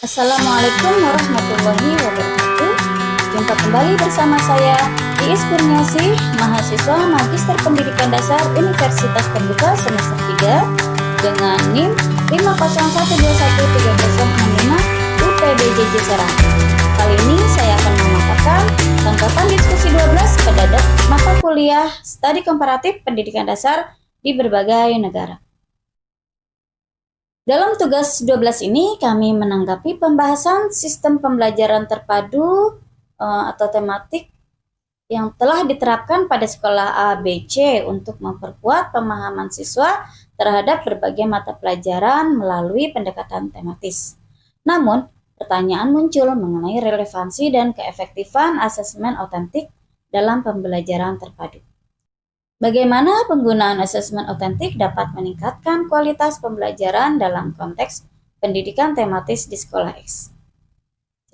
Assalamualaikum warahmatullahi wabarakatuh. Jumpa kembali bersama saya, Iis Kurniasih, mahasiswa Magister Pendidikan Dasar Universitas Terbuka semester 3 dengan NIM 501213065 UPBJJ Serang. Kali ini saya akan memaparkan tanggapan diskusi 12 pada mata kuliah Studi Komparatif Pendidikan Dasar di berbagai negara. Dalam tugas 12 ini, kami menanggapi pembahasan sistem pembelajaran terpadu atau tematik yang telah diterapkan pada sekolah ABC untuk memperkuat pemahaman siswa terhadap berbagai mata pelajaran melalui pendekatan tematis. Namun, pertanyaan muncul mengenai relevansi dan keefektifan asesmen otentik dalam pembelajaran terpadu. Bagaimana penggunaan asesmen otentik dapat meningkatkan kualitas pembelajaran dalam konteks pendidikan tematis di sekolah X?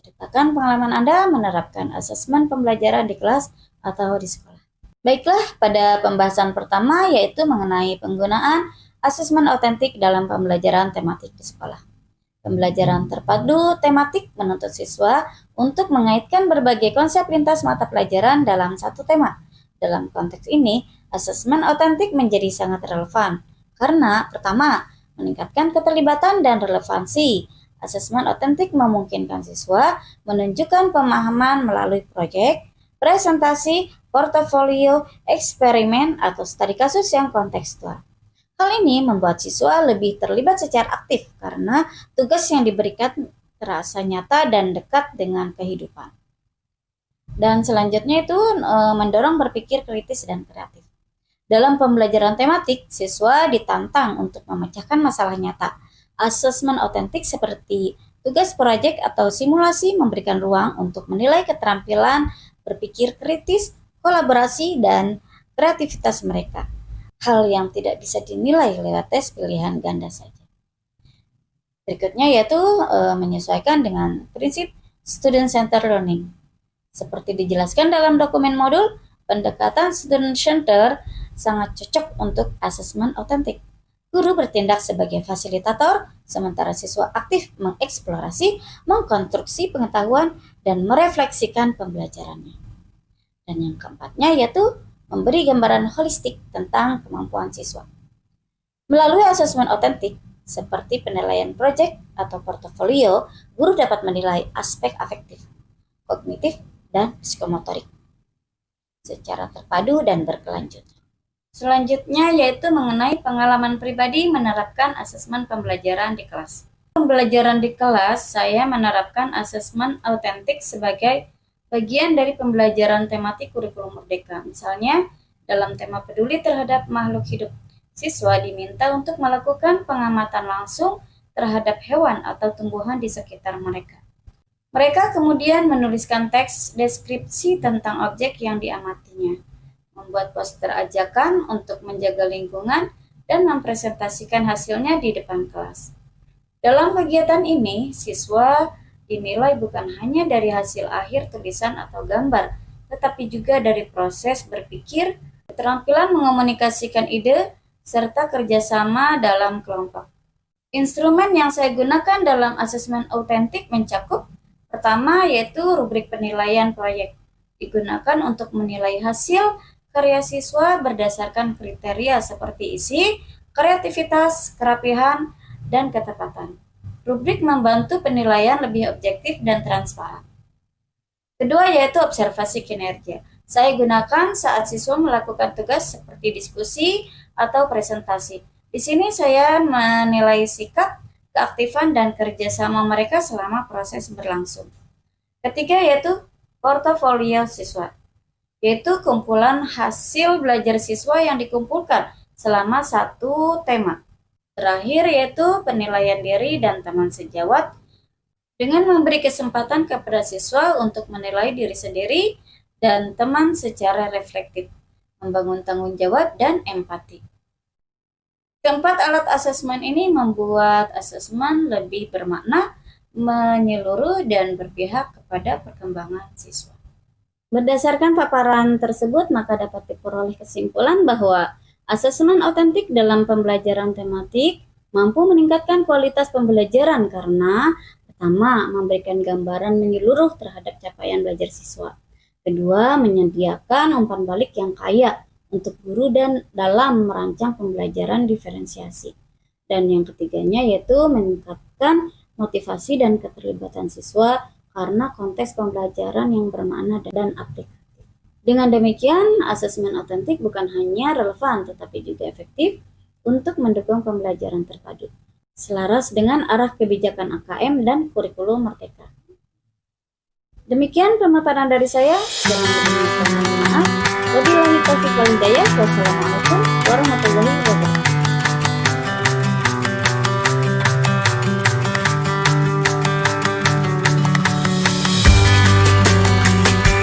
Ceritakan pengalaman Anda menerapkan asesmen pembelajaran di kelas atau di sekolah. Baiklah, pada pembahasan pertama yaitu mengenai penggunaan asesmen otentik dalam pembelajaran tematik di sekolah. Pembelajaran terpadu tematik menuntut siswa untuk mengaitkan berbagai konsep lintas mata pelajaran dalam satu tema. Dalam konteks ini, asesmen otentik menjadi sangat relevan karena pertama, meningkatkan keterlibatan dan relevansi. Asesmen otentik memungkinkan siswa menunjukkan pemahaman melalui proyek, presentasi, portofolio, eksperimen, atau studi kasus yang kontekstual. Hal ini membuat siswa lebih terlibat secara aktif karena tugas yang diberikan terasa nyata dan dekat dengan kehidupan. Dan selanjutnya itu mendorong berpikir kritis dan kreatif. Dalam pembelajaran tematik, siswa ditantang untuk memecahkan masalah nyata. Asesmen otentik seperti tugas proyek atau simulasi memberikan ruang untuk menilai keterampilan berpikir kritis, kolaborasi, dan kreativitas mereka. Hal yang tidak bisa dinilai lewat tes pilihan ganda saja. Berikutnya yaitu menyesuaikan dengan prinsip student-centered learning. Seperti dijelaskan dalam dokumen modul, pendekatan student-centered sangat cocok untuk asesmen otentik. Guru bertindak sebagai fasilitator, sementara siswa aktif mengeksplorasi, mengkonstruksi pengetahuan, dan merefleksikan pembelajarannya. Dan yang keempatnya yaitu memberi gambaran holistik tentang kemampuan siswa. Melalui asesmen otentik, seperti penilaian proyek atau portofolio, guru dapat menilai aspek afektif, kognitif, dan psikomotorik secara terpadu dan berkelanjutan. Selanjutnya yaitu mengenai pengalaman pribadi menerapkan asesmen pembelajaran di kelas. Pembelajaran di kelas, saya menerapkan asesmen autentik sebagai bagian dari pembelajaran tematik kurikulum merdeka. Misalnya, dalam tema peduli terhadap makhluk hidup, siswa diminta untuk melakukan pengamatan langsung terhadap hewan atau tumbuhan di sekitar mereka. Mereka kemudian menuliskan teks deskripsi tentang objek yang diamatinya, membuat poster ajakan untuk menjaga lingkungan, dan mempresentasikan hasilnya di depan kelas. Dalam kegiatan ini, siswa dinilai bukan hanya dari hasil akhir tulisan atau gambar, tetapi juga dari proses berpikir, keterampilan mengomunikasikan ide, serta kerjasama dalam kelompok. Instrumen yang saya gunakan dalam asesmen autentik mencakup pertama yaitu rubrik penilaian proyek. Digunakan untuk menilai hasil karya siswa berdasarkan kriteria seperti isi, kreativitas, kerapihan, dan ketepatan. Rubrik membantu penilaian lebih objektif dan transparan. Kedua yaitu observasi kinerja. Saya gunakan saat siswa melakukan tugas seperti diskusi atau presentasi. Di sini saya menilai sikap, keaktifan, dan kerjasama mereka selama proses berlangsung. Ketiga yaitu portofolio siswa, yaitu kumpulan hasil belajar siswa yang dikumpulkan selama satu tema. Terakhir yaitu penilaian diri dan teman sejawat dengan memberi kesempatan kepada siswa untuk menilai diri sendiri dan teman secara reflektif, membangun tanggung jawab dan empati. Keempat alat asesmen ini membuat asesmen lebih bermakna, menyeluruh, dan berpihak kepada perkembangan siswa. Berdasarkan paparan tersebut, maka dapat diperoleh kesimpulan bahwa asesmen otentik dalam pembelajaran tematik mampu meningkatkan kualitas pembelajaran karena Pertama, memberikan gambaran menyeluruh terhadap capaian belajar siswa. Kedua, menyediakan umpan balik yang kaya untuk guru dan dalam merancang pembelajaran diferensiasi. Dan yang ketiganya yaitu meningkatkan motivasi dan keterlibatan siswa karena konteks pembelajaran yang bermakna dan aplikatif. Dengan demikian, asesmen otentik bukan hanya relevan tetapi juga efektif untuk mendukung pembelajaran terpadu, selaras dengan arah kebijakan AKM dan kurikulum Merdeka. Demikian pemaparan dari saya. Wabillahi taufiq wal hidayah. Wassalamualaikum warahmatullahi wabarakatuh.